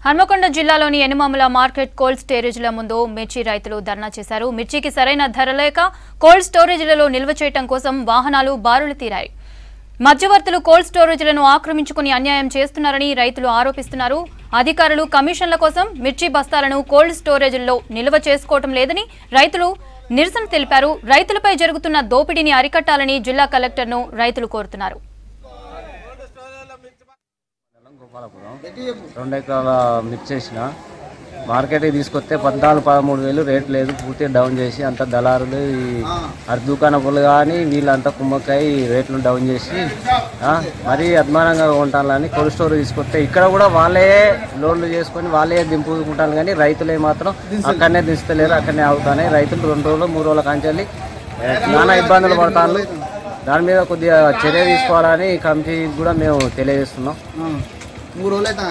హన్మకొండ జిల్లాలోని Enumamula market cold స్టోరేజ్ల ముందు మిర్చి రైతులు ధర్నా చేశారు. మిర్చికి సరైన ధర లేక కోల్డ్ స్టోరేజ్లలో నిల్వ చేయడం కోసం వాహనాలు బారులు తీరాయి. మధ్యవర్తులు కోల్డ్ స్టోరేజ్లను ఆక్రమించుకుని అన్యాయం చేస్తున్నారని రైతులు ఆరోపిస్తున్నారు. అధికారులు కమిషన్ల కోసం మిర్చి బస్తాలను కోల్డ్ స్టోరేజ్ల్లో నిల్వ చేసుకోవడం లేదని రైతులు నిరసన తెలిపారు. రైతులపై జరుగుతున్న దోపిడీని అరికట్టాలని జిల్లా కలెక్టర్ను రైతులు కోరుతున్నారు. 2 ఎకరాల మిర్చి వేసిన మార్కెట్కి తీసుకొస్తే 14-13 రేట్ లేదు, పూర్తిగా డౌన్ చేసి అంత దళారులు అటు దుకాణపులు కానీ వీళ్ళంతా కుమ్మకాయ రేట్లు డౌన్ చేసి మరీ అద్మానంగా ఉంటాలని కోల్డ్ స్టోర్ తీసుకొస్తే ఇక్కడ కూడా వాళ్ళే లోన్లు చేసుకొని వాళ్ళే దింపుకుంటాను కానీ రైతులే మాత్రం అక్కడనే దించలేరు, అక్కడనే అవుతాయి. రైతులు 2 రోజులు 3 రోజుల కాంచెల్లి నానా ఇబ్బందులు పడతారు. దాని మీద కొద్దిగా చర్య తీసుకోవాలని కమిటీకి కూడా మేము తెలియజేస్తున్నాం. 3 రోజులు అయితే